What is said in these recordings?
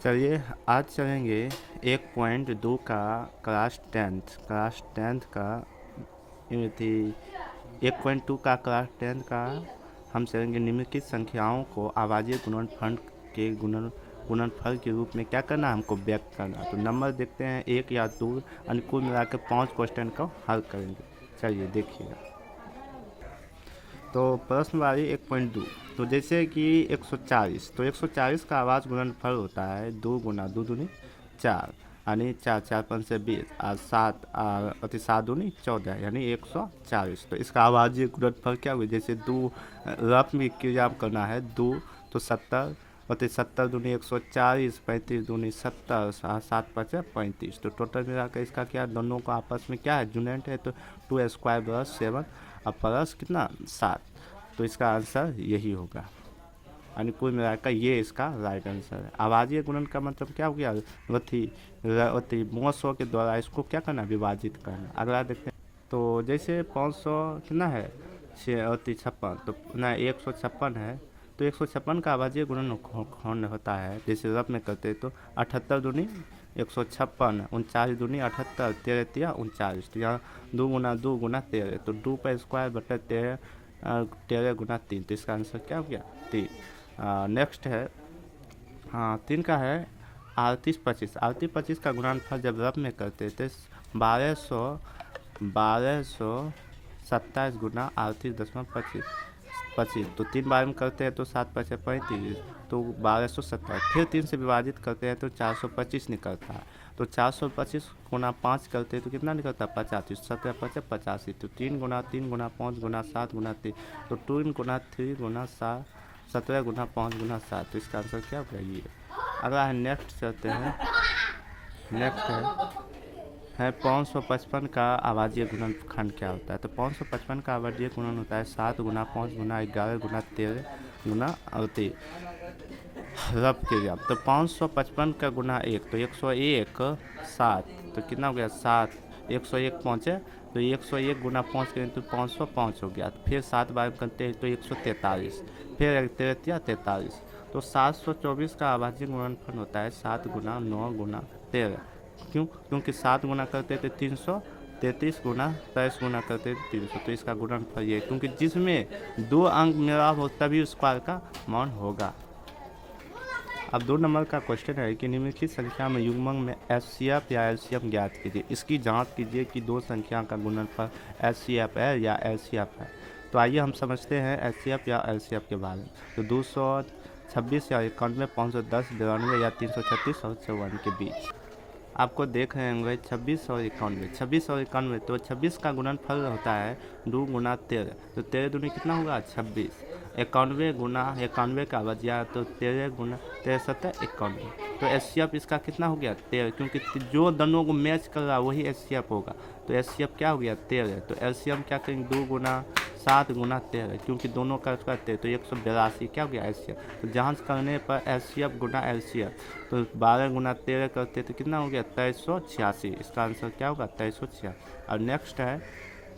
चलिए आज चलेंगे 1.2 का क्लास टेंथ का ये थी 1.2 का क्लास टेंथ का हम चलेंगे निम्नलिखित संख्याओं को आवाज़ीय गुणनफल के गुणनफल के रूप में क्या करना है, हमको व्यक्त करना। तो नंबर देखते हैं 1 या 2, अनुकूल मिलाकर 5 क्वेश्चन को हल करेंगे। चलिए देखिएगा। तो प्रश्नवारी 1.2। तो जैसे कि 140, तो 140 का आवाज़ गुणनफल होता है 2 गुना 2 दूनी 4, यानी 4 4 5 से 20 और 7 और 7 दूनी 14, यानी 140। तो इसका आवाज़ीय गुणनफल क्या हुई, जैसे 2 रफ में क्रिया करना है 2 तो 70 और 70 दूनी 140, 35 दूनी 70, 7 5 35। तो टोटल मिलाकर इसका क्या, दोनों को आपस में क्या है, जुनेंट है। तो 2 स्क्वायर प्लस 7 और प्लस कितना 7। तो इसका आंसर यही होगा, यानी कुल मिलाकर ये इसका राइट आंसर है। आवाज़ीय गुणन का मतलब क्या हो गया, मोसो के द्वारा इसको क्या करना, विभाजित करना। अगला देखते हैं। तो जैसे 500 कितना है 56, तो ना 156 है। तो 156 का आवाज़ीय गुणन होता है, जैसे रफ में करते तो 78 दूनी 156, 39 दूनी 78, 13 तिया 39। तो यहाँ 2 गुना 2 गुना 13, तो 2 पर स्क्वायर बटा 13, 13 गुना 3। तो इसका आंसर क्या हो गया 3। नेक्स्ट है 3 का है 38 25 का गुणनफल जब रफ में करते थे 1227 गुना 38.25। तो 3 बार में करते हैं तो 7 5 35, तो 1227। फिर 3 से विभाजित करते हैं तो 425 निकलता है। तो 425 गुना 5 करते हैं तो कितना निकलता है 85, 17 5 85। तो 3 गुना 3 गुना 5 गुना 7 गुना 3, तो 2 गुना 3 गुना 7, 17 गुना 5 गुना 7। तो इसका आंसर क्या होगा ये। अगला है नेक्स्ट चलते हैं। नेक्स्ट है 555 का आवाज़ीय गुणनखंड क्या होता है। तो 555 का आवाज़ीय गुणन होता है 7 गुना 5 गुना 11 गुना 13 गुना 38 रफ क्रिया। तो 555 का गुना 1, तो 101 7, तो कितना हो गया 7, 101 पहुँचे तो 101 गुना 5 करें तो 505 हो गया। फिर 7 बार करते हैं तो 143, फिर 13 43। तो 724 का आवाज़ीय गुणनफल होता है 7 गुना 9 गुना 13। क्यों, क्योंकि 7 गुना करते थे 333 गुना 23 गुना करते थे 300। तो इसका गुणनफल ये, क्योंकि जिसमें 2 अंक मिला हो तभी उस स्क्वायर का मान होगा। अब 2 नंबर का क्वेश्चन है कि निम्नलिखित संख्या में युग्मक में एचसीएफ या एलसीएम ज्ञात कीजिए। इसकी जांच कीजिए कि 2 संख्या का गुणनफल एचसीएफ है या एलसीएफ है। तो आइए हम समझते हैं एचसीएफ या एलसीएफ के बारे में। तो 226 या 91, 510, 92 या 336 और 54 के बीच आपको देख रहे होंगे 26 और 91। 26 और 91, तो 26 का गुणनफल होता है 2 गुना 13, तो 13 दूनी कितना होगा 26। 91 गुना 91 का बचा तो 13 गुना 13 7 91। तो एचसीएफ इसका कितना हो गया 13, क्योंकि जो दोनों को मैच कर रहा है वही एचसीएफ होगा। तो एचसीएफ क्या हो गया 13। तो एलसीएम क्या करेंगे 2 गुना 7 गुना 13, क्योंकि दोनों का करते तो 182 क्या हो गया एचसीएफ। तो जांच करने पर एचसीएफ गुना एलसीएफ, तो 12 गुना 13 करते तो कितना हो गया 2386। इसका आंसर क्या होगा 2386। और नेक्स्ट है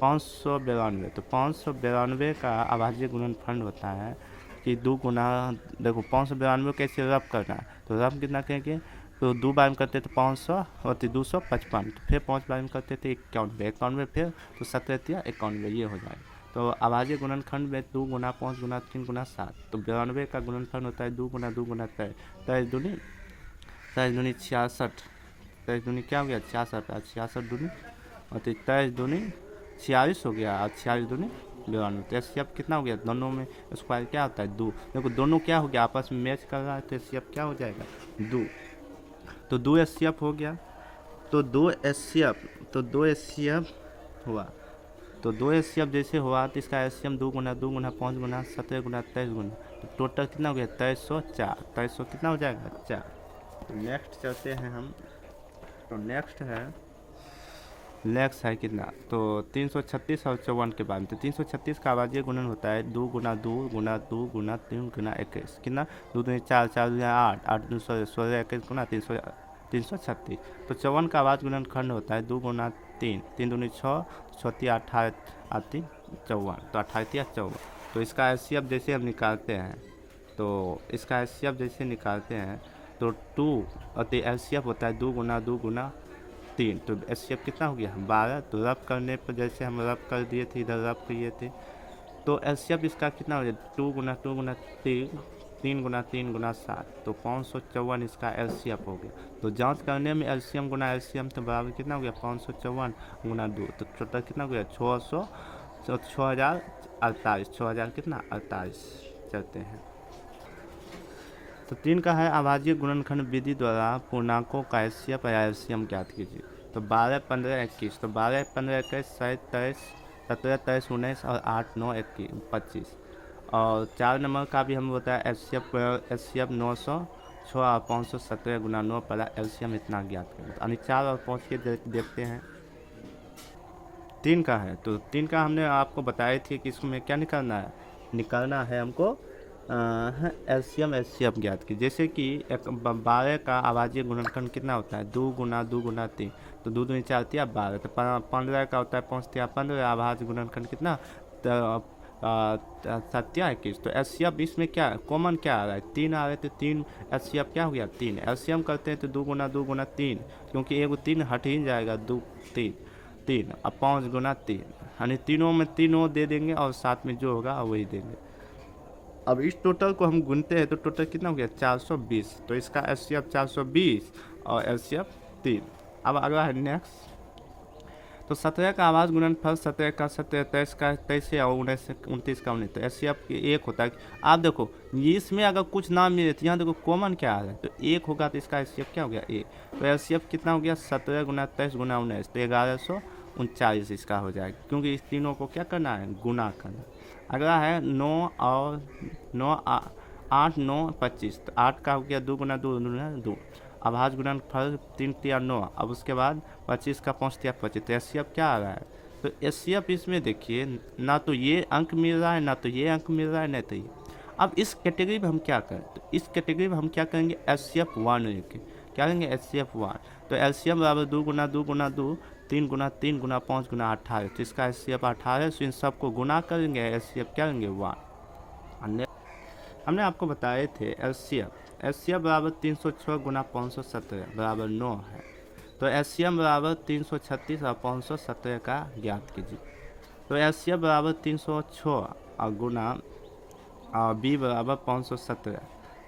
592। तो 592 का आवाज़ीय गुणनफल होता है कि 2 गुना, देखो 592 कैसे रफ करना है। तो रफ कितना कहेंगे, तो 2 बार में करते तो 500 और 255, तो फिर 5 बार में करते थे 91, 91 फिर तो 17 91, ये हो जाएगा। तो आवाज़ीय गुणनखंड में 2 गुना 5 गुना 3 गुना 7। तो 92 का गुणनफल होता है 2 गुना 2 गुना 23, 23 दूनी 66, 23 दूनी क्या हो गया 66, 66 दूनी और 23 दूनी 46 हो गया और 46 दूनी 92। तो एचसीएफ कितना हो गया, दोनों में स्क्वायर क्या होता है 2। देखो दोनों क्या हो गया आपस में मैच कर रहा है, तो एचसीएफ क्या हो जाएगा 2। तो 2 एचसीएफ हो गया। तो 2 एचसीएफ हुआ। तो 2 एचसीएफ जैसे हुआ तो इसका एचसीएम 2 गुना 2 गुना 5 गुना 17 गुना 23 गुना, तो टोटल कितना हो गया 2304। 2300 कितना हो जाएगा 4। तो नेक्स्ट चलते हैं हम। तो नेक्स्ट है कितना, तो 336 और 54 के बाद में। तो 336 का आवाज़ीय गुणन होता है 2 गुना 2 गुना 2 गुना 3 गुना 21, कितना 2 दूनी 4, 4 दूनी 8, 8 दूनी 16, 21 गुना 336। तो 54 का आवाज़ गुणनखंड होता है 2 गुना 3, 3 दूनी 6, 6 18 आती 54, तो 18 54। तो इसका एचसीएफ जैसे हम निकालते हैं, तो इसका एचसीएफ जैसे निकालते हैं तो 2 और एलसीएफ होता है 2 गुना 2 गुना 3, तो एलसीएफ कितना हो गया 12। तो रब करने पर जैसे हम रब कर दिए थे, इधर रब किए थे, तो एलसीएफ इसका कितना हो गया 2 गुना 2 गुना 3, 3 गुना 3 गुना 7, तो 554 इसका एलसीएफ हो गया। तो जांच करने में एलसीएम गुना एलसीएम तो बराबर कितना हो गया 554 गुना 2, तो टोटल कितना हो गया 600, 6048, 6000 कितना 48। चलते हैं। तो 3 का है अभाज्य गुणनखंड विधि द्वारा पूर्णांकों का एलसीएफ या एलसीएम ज्ञात कीजिए। तो 12 15 21, तो 12 15 21 23 17 23 19 और 8 9 21 25। और 4 नंबर का भी हम बताया एलसीएफ 906 और 517 गुना 9 पर एलसीएम इतना ज्ञात करें। यानी 4 और 5 के देखते हैं। 3 का है, तो 3 का हमने आपको बताया थी कि इसमें क्या निकालना है हमको एलसीएम एलसीएफ ज्ञात की। जैसे कि 12 का अभाज्य गुणनखंड कितना होता है 2 गुना 2 गुना 3, तो 2 दूनी 4 तिया 12। तो 15 का होता है 5 तिया 15, अभाज्य गुणनखंड कितना 7 तिया 21। तो एलसीएफ इसमें क्या कॉमन क्या आ रहा है 3 आ रहा है, तो 3 एलसीएफ क्या हो गया 3। एलसीएम करते हैं तो 2 गुना 2 गुना 3, क्योंकि एगो 3 हट ही जाएगा 2 3 और 5 गुना 3, यानी तीनों में तीनों दे देंगे और साथ में जो होगा वही देंगे। अब इस टोटल को हम गुनते हैं तो टोटल कितना हो गया 420, तो इसका एलसीएफ 420 और एलसीएफ 3। अब अगला है नेक्स्ट। तो 17 का आवाज गुणनफल 17 का 17, 23 का 23 और 19 29 का 19, तो एलसीएफ 1 होता है। आप देखो इसमें अगर कुछ ना मिले तो यहाँ देखो कॉमन क्या आ रहा है, तो 1 होगा तो इसका एलसीएफ क्या हो गया 1। तो एलसीएफ कितना हो गया 17 गुना 23 गुना 19, तो 1139 इसका हो जाएगा, क्योंकि इस तीनों को क्या करना है गुना करना। अगला है 9 और 9 8 9 25, तो 8 का हो गया 2 गुना 2 गुना 2, अभाज्य गुणनफल 3 तिया 9। अब उसके बाद 25 का 5 तिया 25, तो एलसीएफ क्या आ रहा है, तो एलसीएफ इसमें देखिए ना तो ये अंक मिल रहा है ना तो ये अंक मिल रहा है, नहीं तो ये। अब इस कैटेगरी में हम क्या करें, तो इस कैटेगरी में हम क्या करेंगे एलसीएफ 1 लेके क्या करेंगे एलसीएफ 1। तो एलसीएम बराबर 2 गुना 2 गुना 2 3 गुना 3 गुना 5 गुना 18, तो इसका एलसीएफ 18, तो इन सबको गुना करेंगे एलसीएफ क्या करेंगे 1। हमने आपको बताए थे एलसीएफ बराबर 306 गुना 517 बराबर 9 है, तो एलसीएम बराबर 336 और 517 का ज्ञात कीजिए। तो एलसीएफ बराबर 306 और गुना और बी बराबर 517।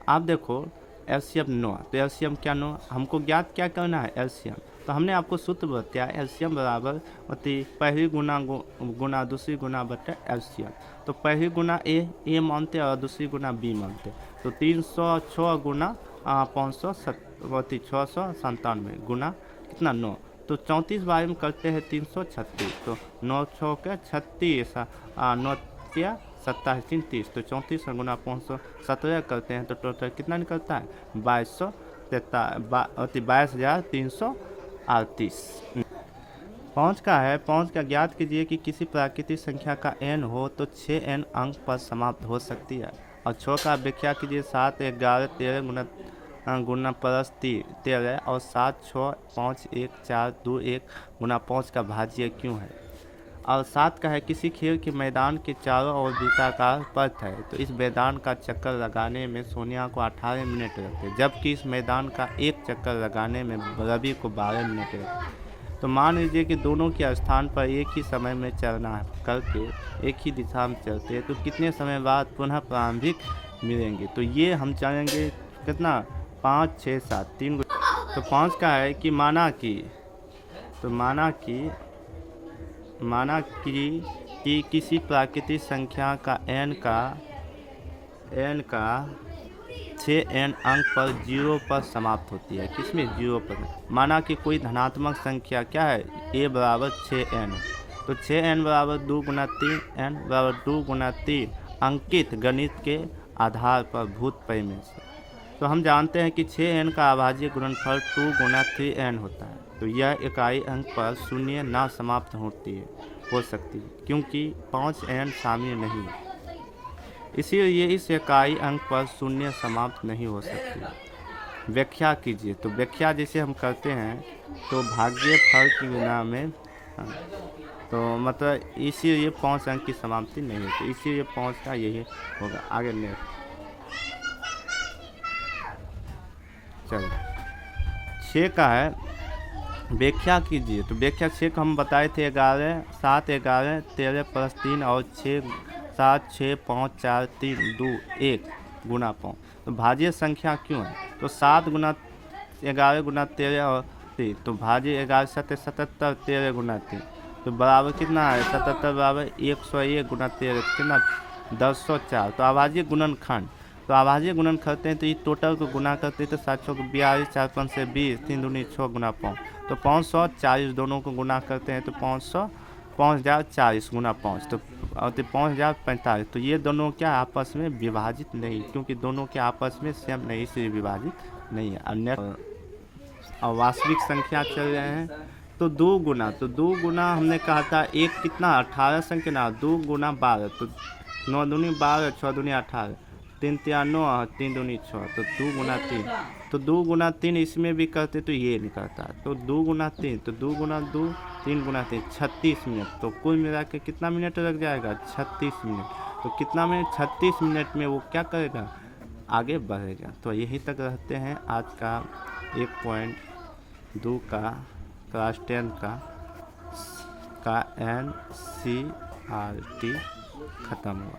आप देखो एलसीएम 9, तो एलसीएम क्या 9, हमको ज्ञात क्या करना है एलसीएम, तो हमने आपको सूत्र बताया एलसीएम बराबर होती पहली गुना दूसरी गुना बटे एलसीएम। तो पहली गुना ए मानते और दूसरी गुना बी मानते, तो 306 गुना 697 गुना कितना 9, तो 34 बार में करते हैं 336, तो 9 6 के 36 9 तिया 27 30, तो 34 गुना 517 करते हैं तो टोटल कितना निकलता है 22,338। 5 का है, 5 का ज्ञात कीजिए कि किसी प्राकृतिक संख्या का n हो तो 6n अंक पर समाप्त हो सकती है। और 6 का व्याख्या कीजिए 7 11 13 गुना प्लस 13 और 7 6 5 1 4 2 1 गुना 5 का भाज्य क्यों है। और 7 का है किसी खेल के मैदान के चारों ओर वृत्ताकार पथ है, तो इस मैदान का चक्कर लगाने में सोनिया को 18 मिनट लगते, जबकि इस मैदान का एक चक्कर लगाने में रवि को 12 मिनट लगते। तो मान लीजिए कि दोनों के स्थान पर एक ही समय में चलना करके एक ही दिशा में चलते हैं, तो कितने समय बाद पुनः प्रारंभिक मिलेंगे। तो ये हम जानेंगे कितना 5 6 7 3। तो 5 का है कि माना कि किसी प्राकृतिक संख्या का n का 6n अंक पर 0 पर समाप्त होती है। किसमें 0 पर। माना कि कोई धनात्मक संख्या क्या है a बराबर 6n, तो 6n बराबर 2 गुना 3n बराबर 2 गुना 3 अंकित गणित के आधार पर भूत परिमेय से। तो हम जानते हैं कि 6n का अभाज्य गुणनफल 2 गुना 3n होता है, तो यह इकाई अंक पर शून्य ना समाप्त हो सकती है क्योंकि 5n शामिल नहीं है, इसीलिए इस इकाई अंक पर शून्य समाप्त नहीं हो सकती। व्याख्या कीजिए। तो व्याख्या जैसे हम करते हैं तो भाज्य फल की गुना में तो मतलब इसीलिए 5 अंक की समाप्ति नहीं होती, इसीलिए 5 का यही होगा। आगे नेक्स्ट चलो 6 का है, व्याख्या कीजिए। तो व्याख्या 6 को हम बताए थे 11 7 11 13 प्लस 3 और 6 7 6 5 4 3 2 1 गुना 5। तो भाज्य संख्या क्यों है? तो 7 गुना 11 गुना 13 और 3, तो भाज्य 11 7 77 13 गुना 3, तो बराबर कितना है 77 बराबर 101 गुना 13, कितना 1004। तो आभाज्य गुणनखंड, तो आभाज्य गुणन करते हैं तो ये टोटल को गुना करते हैं तो 7 6 42 4 5 से 20 3 दूनी 6 गुना 5, तो 540 दोनों को गुना करते हैं तो 5040 गुना 5, तो 5045। तो ये दोनों क्या आपस में विभाजित नहीं, क्योंकि दोनों के आपस में सेम नहीं, इसलिए विभाजित नहीं है। अन्य और वास्तविक संख्या चल रहे हैं तो 2 गुना, तो 2 गुना हमने कहा था एक कितना 18 संख्या ना, 2 गुना 12, तो 9 दूनी 12 6 दूनी 18 3 3 9 3 दूनी 6, तो 2 गुना 3, तो 2 गुना 3 इसमें भी करते तो ये निकलता, तो 2 गुना 3, तो 2 गुना 2 3 गुना 3 36 मिनट। तो कुल मिला के कितना मिनट लग जाएगा 36 मिनट। तो कितना मिनट 36 मिनट में वो क्या करेगा आगे बढ़ेगा। तो यहीं तक रहते हैं आज का 1.2 का क्लास 10 का NCERT ख़त्म हुआ।